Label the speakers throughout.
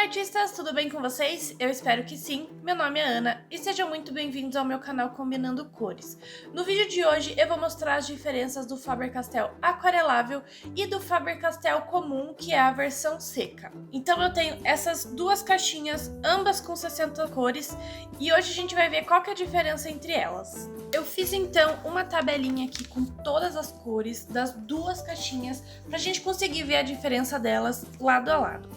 Speaker 1: artistas, tudo bem com vocês? Eu espero que sim. Meu nome é Ana e sejam muito bem-vindos ao meu canal Combinando Cores. No vídeo de hoje eu vou mostrar as diferenças do Faber-Castell aquarelável e do Faber-Castell comum, que é a versão seca. Então eu tenho essas duas caixinhas, ambas com 60 cores, e hoje a gente vai ver qual que é a diferença entre elas. Eu fiz então uma tabelinha aqui com todas as cores das duas caixinhas pra gente conseguir ver a diferença delas lado a lado.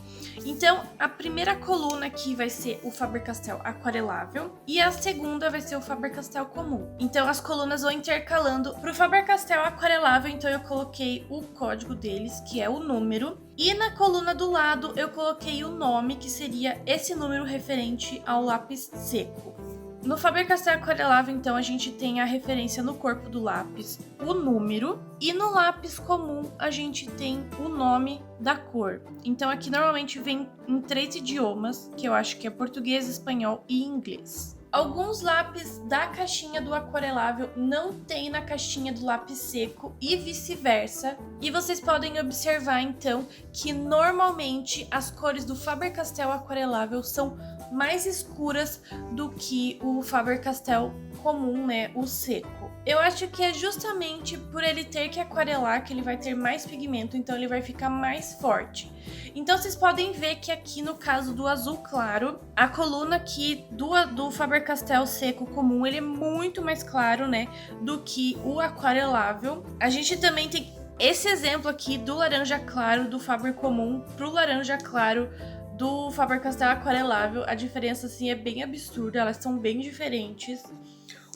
Speaker 1: Então, a primeira coluna aqui vai ser o Faber-Castell aquarelável e a segunda vai ser o Faber-Castell comum. Então, as colunas vão intercalando. Para o Faber-Castell aquarelável, então eu coloquei o código deles, que é o número. E na coluna do lado, eu coloquei o nome, que seria esse número referente ao lápis seco. No Faber-Castell aquarelável, então, a gente tem a referência no corpo do lápis, o número, e no lápis comum a gente tem o nome da cor. Então aqui normalmente vem em 3 idiomas, que eu acho que é português, espanhol e inglês. Alguns lápis da caixinha do aquarelável não tem na caixinha do lápis seco e vice-versa. E vocês podem observar então que normalmente as cores do Faber-Castell aquarelável são mais escuras do que o Faber-Castell comum, né, o seco. Eu acho que é justamente por ele ter que aquarelar que ele vai ter mais pigmento, então ele vai ficar mais forte. Então vocês podem ver que aqui no caso do azul claro, a coluna aqui do Faber-Castell seco comum, ele é muito mais claro, né, do que o aquarelável. A gente também tem esse exemplo aqui do laranja claro do Faber comum pro laranja claro do Faber-Castell aquarelável. A diferença assim é bem absurda, elas são bem diferentes.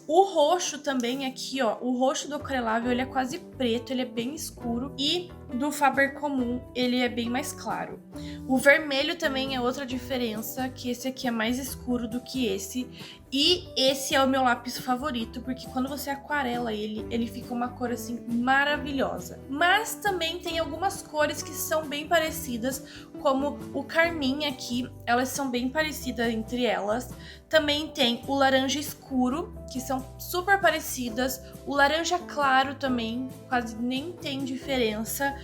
Speaker 1: O roxo também aqui, ó, o roxo do aquarelável ele é quase preto, ele é bem escuro, e do Faber comum ele é bem mais claro. O vermelho também é outra diferença, que esse aqui é mais escuro do que esse, e esse é o meu lápis favorito, porque quando você aquarela ele fica uma cor assim maravilhosa. Mas também tem algumas cores que são bem parecidas, como o carmim aqui, elas são bem parecidas entre elas. Também tem o laranja escuro, que são super parecidas. O laranja claro também, quase nem tem diferença.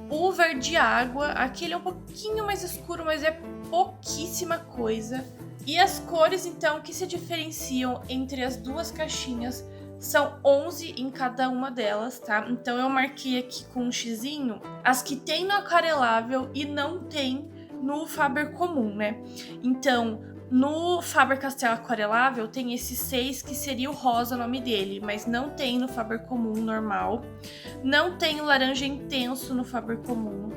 Speaker 1: O verde água, aquele é um pouquinho mais escuro, mas é pouquíssima coisa. E as cores, então, que se diferenciam entre as duas caixinhas são 11 em cada uma delas, tá? Então eu marquei aqui com um xizinho as que tem no aquarelável e não tem no Faber comum, né? Então, no Faber-Castell aquarelável tem esses 6 que seria o rosa o nome dele, mas não tem no Faber comum normal. Não tem o laranja intenso no Faber comum.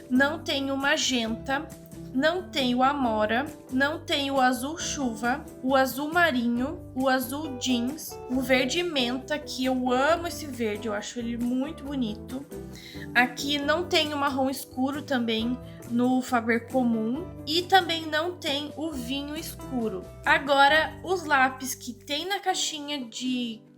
Speaker 1: Não tem o magenta. Não tem o amora, não tem o azul chuva, o azul marinho, o azul jeans, o verde menta, que eu amo esse verde, eu acho ele muito bonito. Aqui não tem o marrom escuro também no Faber comum, e também não tem o vinho escuro. Agora, os lápis que tem na caixinha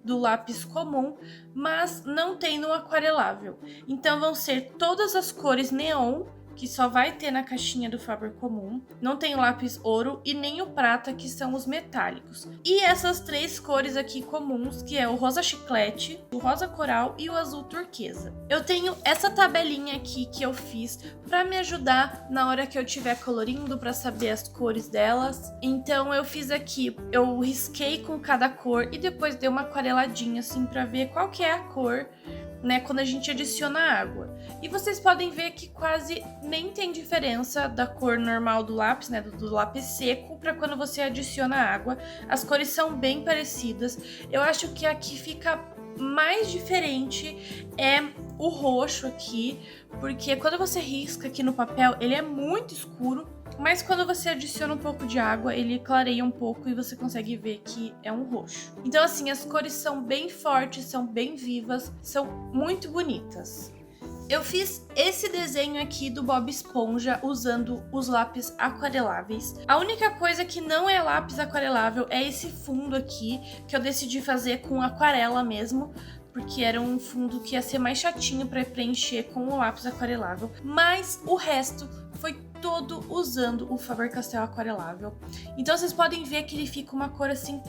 Speaker 1: do lápis comum, mas não tem no aquarelável. Então vão ser todas as cores neon, que só vai ter na caixinha do Faber comum. Não tem o lápis ouro e nem o prata, que são os metálicos. E essas 3 cores aqui comuns, que é o rosa chiclete, o rosa coral e o azul turquesa. Eu tenho essa tabelinha aqui que eu fiz para me ajudar na hora que eu estiver colorindo, para saber as cores delas. Então eu fiz aqui, eu risquei com cada cor e depois dei uma aquareladinha assim para ver qual que é a cor, né, quando a gente adiciona água. E vocês podem ver que quase nem tem diferença da cor normal do lápis, né, do lápis seco, para quando você adiciona água. As cores são bem parecidas. Eu acho que a que fica mais diferente é o roxo aqui, porque quando você risca aqui no papel, ele é muito escuro, mas quando você adiciona um pouco de água, ele clareia um pouco e você consegue ver que é um roxo. Então assim, as cores são bem fortes, são bem vivas, são muito bonitas. Eu fiz esse desenho aqui do Bob Esponja usando os lápis aquareláveis. A única coisa que não é lápis aquarelável é esse fundo aqui, que eu decidi fazer com aquarela mesmo, porque era um fundo que ia ser mais chatinho para preencher com o lápis aquarelável. Mas o resto foi todo usando o Faber-Castell aquarelável. Então vocês podem ver que ele fica uma cor assim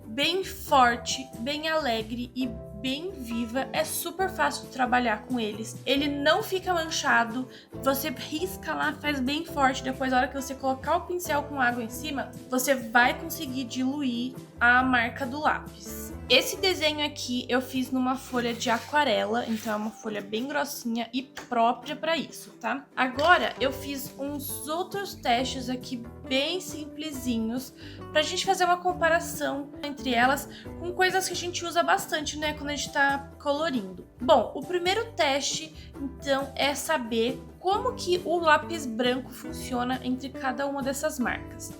Speaker 1: bem forte, bem alegre e bem viva, é super fácil de trabalhar com eles. Ele não fica manchado, você risca lá, faz bem forte, depois na hora que você colocar o pincel com água em cima, você vai conseguir diluir a marca do lápis. Esse desenho aqui eu fiz numa folha de aquarela, então é uma folha bem grossinha e própria para isso, tá? Agora eu fiz uns outros testes aqui bem simplesinhos pra gente fazer uma comparação entre elas com coisas que a gente usa bastante, né, quando a gente tá colorindo. Bom, o primeiro teste, então, é saber como que o lápis branco funciona entre cada uma dessas marcas.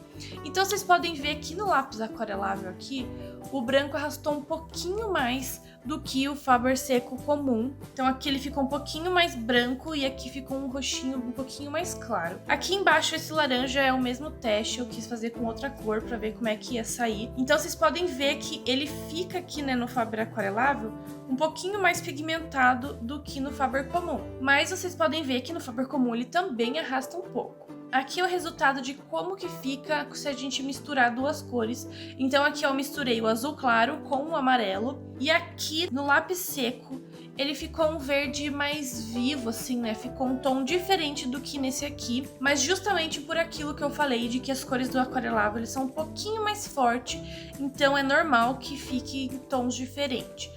Speaker 1: Então vocês podem ver que no lápis aquarelável aqui, o branco arrastou um pouquinho mais do que o Faber Seco comum. Então aqui ele ficou um pouquinho mais branco e aqui ficou um roxinho um pouquinho mais claro. Aqui embaixo esse laranja é o mesmo teste, eu quis fazer com outra cor para ver como é que ia sair. Então vocês podem ver que ele fica aqui, né, no Faber aquarelável um pouquinho mais pigmentado do que no Faber comum. Mas vocês podem ver que no Faber comum ele também arrasta um pouco. Aqui é o resultado de como que fica se a gente misturar duas cores. Então aqui eu misturei o azul claro com o amarelo. E aqui no lápis seco ele ficou um verde mais vivo, assim, né? Ficou um tom diferente do que nesse aqui. Mas justamente por aquilo que eu falei de que as cores do aquarelável eles são um pouquinho mais fortes. Então é normal que fique em tons diferentes.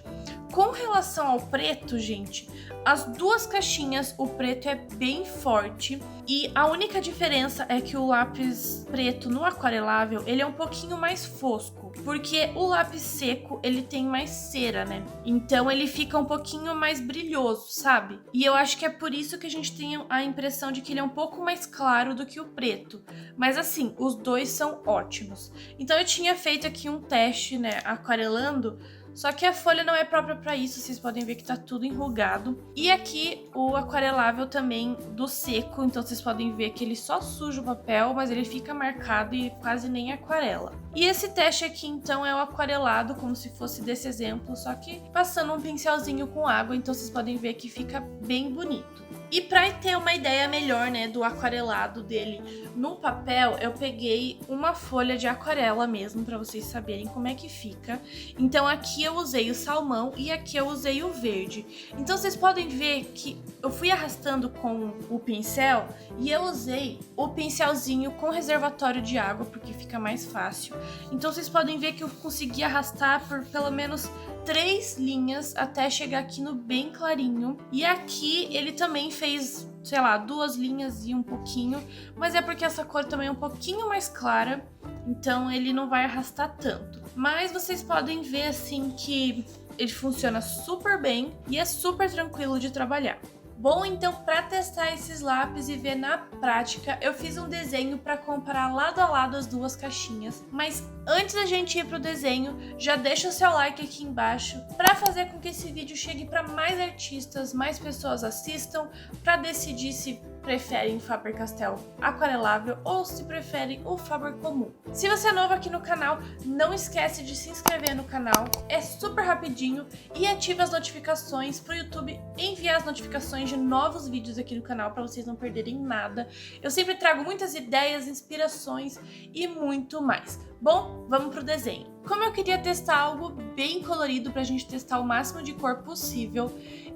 Speaker 1: Com relação ao preto, gente, as duas caixinhas, o preto é bem forte e a única diferença é que o lápis preto no aquarelável, ele é um pouquinho mais fosco, porque o lápis seco, ele tem mais cera, né? Então ele fica um pouquinho mais brilhoso, sabe? E eu acho que é por isso que a gente tem a impressão de que ele é um pouco mais claro do que o preto. Mas assim, os dois são ótimos. Então eu tinha feito aqui um teste, né, aquarelando. Só que a folha não é própria para isso, vocês podem ver que tá tudo enrugado. E aqui o aquarelável também do seco, então vocês podem ver que ele só suja o papel, mas ele fica marcado e quase nem aquarela. E esse teste aqui então é o aquarelado, como se fosse desse exemplo, só que passando um pincelzinho com água, então vocês podem ver que fica bem bonito. E para ter uma ideia melhor, né, do aquarelado dele no papel, eu peguei uma folha de aquarela mesmo, para vocês saberem como é que fica. Então aqui eu usei o salmão e aqui eu usei o verde. Então vocês podem ver que eu fui arrastando com o pincel e eu usei o pincelzinho com reservatório de água, porque fica mais fácil. Então vocês podem ver que eu consegui arrastar por pelo menos 3 linhas até chegar aqui no bem clarinho. E aqui ele também fez, sei lá, 2 linhas e um pouquinho, mas é porque essa cor também é um pouquinho mais clara, então ele não vai arrastar tanto. Mas vocês podem ver assim que ele funciona super bem e é super tranquilo de trabalhar. Bom, então para testar esses lápis e ver na prática, eu fiz um desenho para comparar lado a lado as duas caixinhas. Mas antes da gente ir pro desenho, já deixa o seu like aqui embaixo para fazer com que esse vídeo chegue para mais artistas, mais pessoas assistam, para decidir se preferem o Faber-Castell aquarelável ou se preferem o Faber comum. Se você é novo aqui no canal, não esquece de se inscrever no canal, é super rapidinho, e ative as notificações para o YouTube enviar as notificações de novos vídeos aqui no canal para vocês não perderem nada. Eu sempre trago muitas ideias, inspirações e muito mais. Bom, vamos pro desenho. Como eu queria testar algo bem colorido pra gente testar o máximo de cor possível,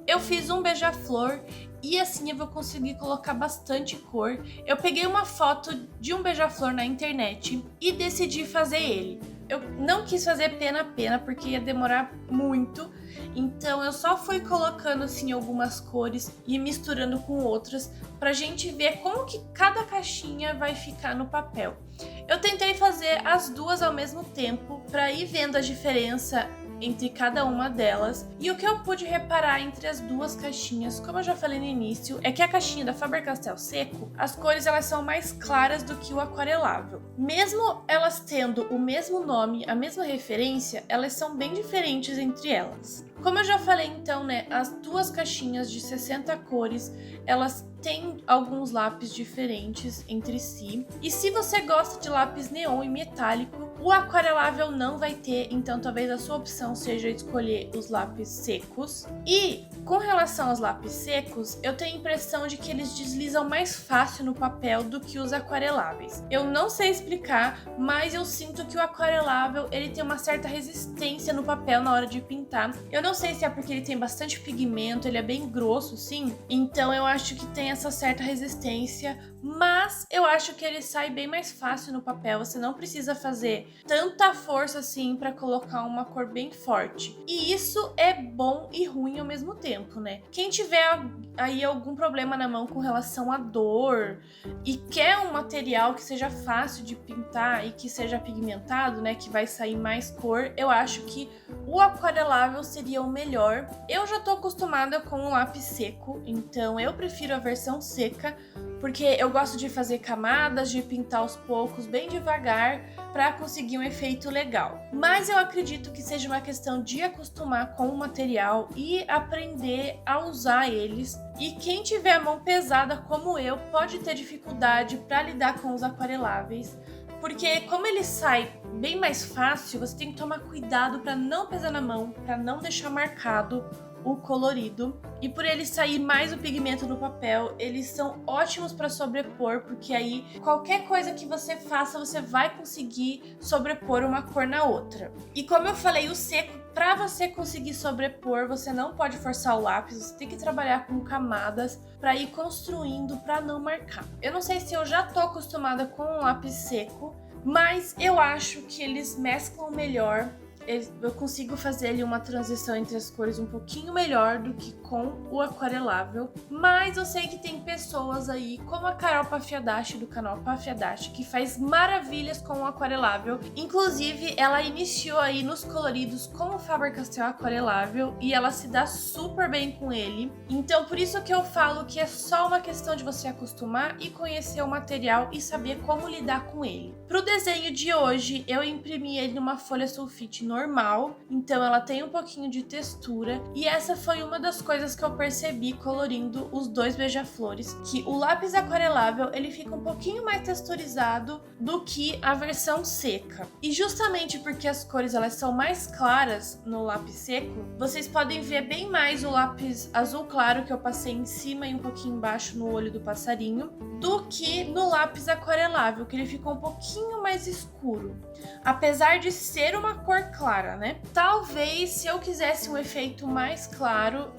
Speaker 1: eu fiz um beija-flor e assim eu vou conseguir colocar bastante cor. Eu peguei uma foto de um beija-flor na internet e decidi fazer ele. Eu não quis fazer pena a pena porque ia demorar muito, então eu só fui colocando assim algumas cores e misturando com outras pra gente ver como que cada caixinha vai ficar no papel. Eu tentei fazer as duas ao mesmo tempo pra ir vendo a diferença entre cada uma delas, e o que eu pude reparar entre as duas caixinhas, como eu já falei no início, é que a caixinha da Faber-Castell seco, as cores elas são mais claras do que o aquarelável. Mesmo elas tendo o mesmo nome, a mesma referência, elas são bem diferentes entre elas. Como eu já falei então, né, as duas caixinhas de 60 cores, elas tem alguns lápis diferentes entre si. E se você gosta de lápis neon e metálico, o aquarelável não vai ter, então talvez a sua opção seja escolher os lápis secos. E com relação aos lápis secos, eu tenho a impressão de que eles deslizam mais fácil no papel do que os aquareláveis. Eu não sei explicar, mas eu sinto que o aquarelável ele tem uma certa resistência no papel na hora de pintar. Eu não sei se é porque ele tem bastante pigmento, ele é bem grosso, sim. Então eu acho que tem essa certa resistência, mas eu acho que ele sai bem mais fácil no papel. Você não precisa fazer tanta força assim para colocar uma cor bem forte. E isso é bom e ruim ao mesmo tempo, né? Quem tiver aí algum problema na mão com relação à dor e quer um material que seja fácil de pintar e que seja pigmentado, né, que vai sair mais cor, eu acho que o aquarelável seria o melhor. Eu já tô acostumada com o lápis seco, então eu prefiro a versão seca, porque eu gosto de fazer camadas, de pintar aos poucos, bem devagar, para conseguir um efeito legal. Mas eu acredito que seja uma questão de acostumar com o material e aprender a usar eles. E quem tiver a mão pesada como eu, pode ter dificuldade para lidar com os aquareláveis, porque como ele sai bem mais fácil, você tem que tomar cuidado para não pesar na mão, para não deixar marcado o colorido. E por ele sair mais o pigmento no papel, eles são ótimos para sobrepor, porque aí qualquer coisa que você faça, você vai conseguir sobrepor uma cor na outra. E como eu falei, o seco, para você conseguir sobrepor, você não pode forçar o lápis, você tem que trabalhar com camadas para ir construindo, para não marcar. Eu não sei se eu já tô acostumada com o lápis seco, mas eu acho que eles mesclam melhor. Eu consigo fazer ali uma transição entre as cores um pouquinho melhor do que com o aquarelável. Mas eu sei que tem pessoas aí, como a Carol Pafiadashi, do canal Pafiadashi, que faz maravilhas com o aquarelável. Inclusive, ela iniciou aí nos coloridos com o Faber-Castell aquarelável e ela se dá super bem com ele. Então, por isso que eu falo que é só uma questão de você acostumar e conhecer o material e saber como lidar com ele. Pro desenho de hoje, eu imprimi ele numa folha sulfite normal, então ela tem um pouquinho de textura, e essa foi uma das coisas que eu percebi colorindo os dois beija-flores, que o lápis aquarelável ele fica um pouquinho mais texturizado do que a versão seca. E justamente porque as cores elas são mais claras no lápis seco, vocês podem ver bem mais o lápis azul claro que eu passei em cima e um pouquinho embaixo no olho do passarinho, do que no lápis aquarelável, que ele ficou um pouquinho mais escuro, apesar de ser uma cor clara, né? Talvez se eu quisesse um efeito mais claro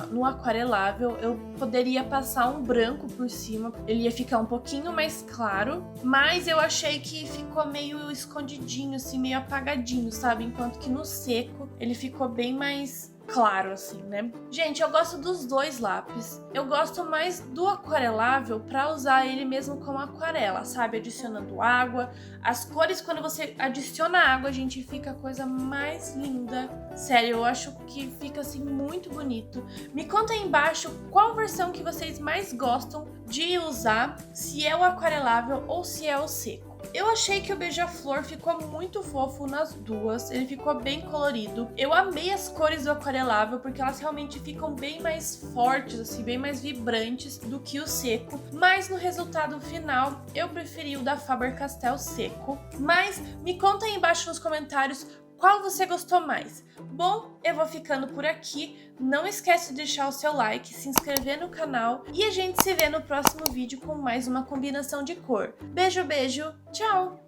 Speaker 1: no aquarelável, eu poderia passar um branco por cima, ele ia ficar um pouquinho mais claro, mas eu achei que ficou meio escondidinho, assim, meio apagadinho, sabe? Enquanto que no seco ele ficou bem mais claro, assim, né? Gente, eu gosto dos dois lápis. Eu gosto mais do aquarelável para usar ele mesmo como aquarela, sabe? Adicionando água. As cores, quando você adiciona água, gente, fica a coisa mais linda. Sério, eu acho que fica, assim, muito bonito. Me conta aí embaixo qual versão que vocês mais gostam de usar, se é o aquarelável ou se é o seco. Eu achei que o beija-flor ficou muito fofo nas duas, ele ficou bem colorido. Eu amei as cores do aquarelável porque elas realmente ficam bem mais fortes, assim, bem mais vibrantes do que o seco. Mas no resultado final, eu preferi o da Faber-Castell seco. Mas me conta aí embaixo nos comentários qual você gostou mais. Bom, eu vou ficando por aqui. Não esquece de deixar o seu like, se inscrever no canal e a gente se vê no próximo vídeo com mais uma combinação de cor. Beijo, beijo, tchau!